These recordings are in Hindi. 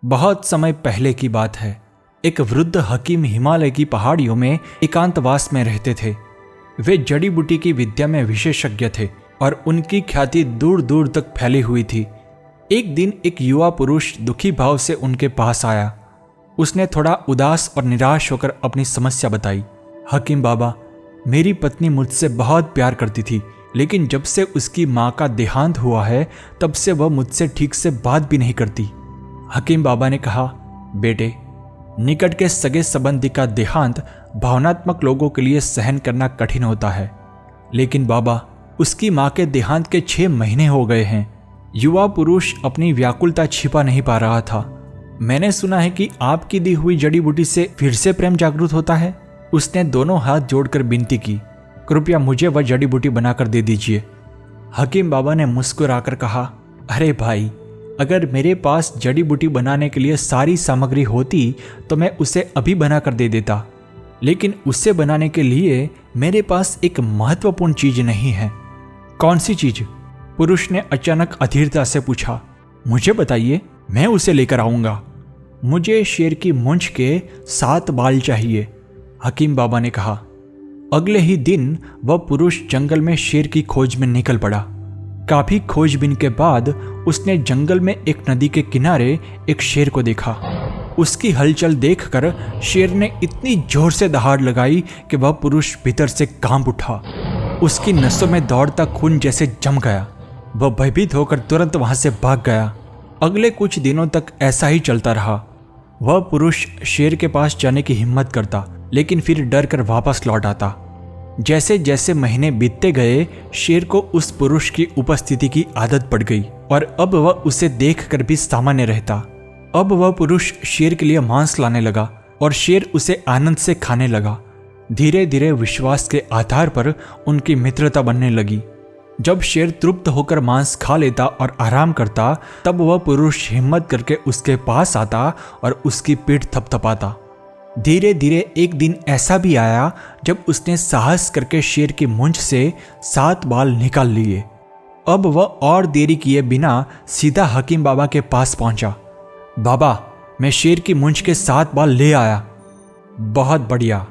बहुत समय पहले की बात है। एक वृद्ध हकीम हिमालय की पहाड़ियों में एकांतवास में रहते थे। वे जड़ी बूटी की विद्या में विशेषज्ञ थे और उनकी ख्याति दूर दूर तक फैली हुई थी। एक दिन एक युवा पुरुष दुखी भाव से उनके पास आया। उसने थोड़ा उदास और निराश होकर अपनी समस्या बताई। हकीम बाबा, मेरी पत्नी मुझसे बहुत प्यार करती थी, लेकिन जब से उसकी माँ का देहांत हुआ है तब से वह मुझसे ठीक से बात भी नहीं करती। हकीम बाबा ने कहा, बेटे, निकट के सगे संबंधी का देहांत भावनात्मक लोगों के लिए सहन करना कठिन होता है, लेकिन बाबा, उसकी माँ के देहांत के 6 महीने हो गए हैं। युवा पुरुष अपनी व्याकुलता छिपा नहीं पा रहा था। मैंने सुना है कि आपकी दी हुई जड़ी बूटी से फिर से प्रेम जागृत होता है। उसने दोनों हाथ जोड़कर विनती की, कृपया मुझे वह जड़ी बूटी बनाकर दे दीजिए। हकीम बाबा ने मुस्कुराकर कहा, अरे भाई, अगर मेरे पास जड़ी बूटी बनाने के लिए सारी सामग्री होती तो मैं उसे अभी बनाकर दे देता, लेकिन उसे बनाने के लिए मेरे पास एक महत्वपूर्ण चीज नहीं है। कौन सी चीज? पुरुष ने अचानक अधीरता से पूछा। मुझे बताइए, मैं उसे लेकर आऊंगा। मुझे शेर की मूंछ के 7 बाल चाहिए, हकीम बाबा ने कहा। अगले ही दिन वह पुरुष जंगल में शेर की खोज में निकल पड़ा। काफी खोजबीन के बाद उसने जंगल में एक नदी के किनारे एक शेर को देखा। उसकी हलचल देखकर शेर ने इतनी जोर से दहाड़ लगाई कि वह पुरुष भीतर से कांप उठा। उसकी नसों में दौड़ता खून जैसे जम गया। वह भयभीत होकर तुरंत वहां से भाग गया। अगले कुछ दिनों तक ऐसा ही चलता रहा। वह पुरुष शेर के पास जाने की हिम्मत करता, लेकिन फिर डर कर वापस लौट आता। जैसे जैसे महीने बीतते गए, शेर को उस पुरुष की उपस्थिति की आदत पड़ गई और अब वह उसे देखकर भी सामान्य रहता। अब वह पुरुष शेर के लिए मांस लाने लगा और शेर उसे आनंद से खाने लगा। धीरे धीरे विश्वास के आधार पर उनकी मित्रता बनने लगी। जब शेर तृप्त होकर मांस खा लेता और आराम करता, तब वह पुरुष हिम्मत करके उसके पास आता और उसकी पीठ थपथपाता। धीरे धीरे एक दिन ऐसा भी आया जब उसने साहस करके शेर की मूंछ से 7 बाल निकाल लिए। अब वह और देरी किए बिना सीधा हकीम बाबा के पास पहुंचा। बाबा, मैं शेर की मूंछ के 7 बाल ले आया। बहुत बढ़िया।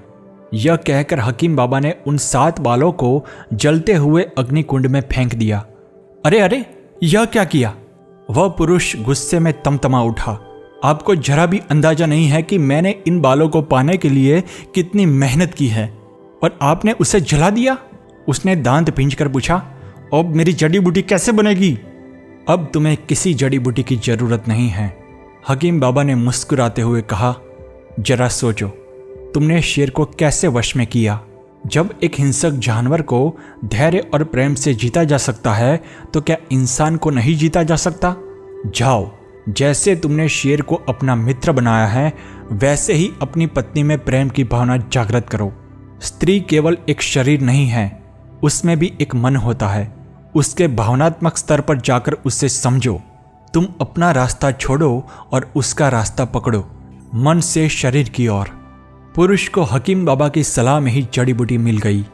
यह कहकर हकीम बाबा ने उन 7 बालों को जलते हुए अग्निकुंड में फेंक दिया। अरे अरे, यह क्या किया? वह पुरुष गुस्से में तमतमा उठा। आपको जरा भी अंदाजा नहीं है कि मैंने इन बालों को पाने के लिए कितनी मेहनत की है, और आपने उसे जला दिया। उसने दांत पींचकर पूछा, अब मेरी जड़ी बूटी कैसे बनेगी? अब तुम्हें किसी जड़ी बूटी की जरूरत नहीं है, हकीम बाबा ने मुस्कुराते हुए कहा। जरा सोचो, तुमने शेर को कैसे वश में किया? जब एक हिंसक जानवर को धैर्य और प्रेम से जीता जा सकता है, तो क्या इंसान को नहीं जीता जा सकता? जाओ, जैसे तुमने शेर को अपना मित्र बनाया है, वैसे ही अपनी पत्नी में प्रेम की भावना जागृत करो। स्त्री केवल एक शरीर नहीं है, उसमें भी एक मन होता है। उसके भावनात्मक स्तर पर जाकर उससे समझो। तुम अपना रास्ता छोड़ो और उसका रास्ता पकड़ो, मन से शरीर की ओर। पुरुष को हकीम बाबा की सलाह में ही जड़ी बूटी मिल गई।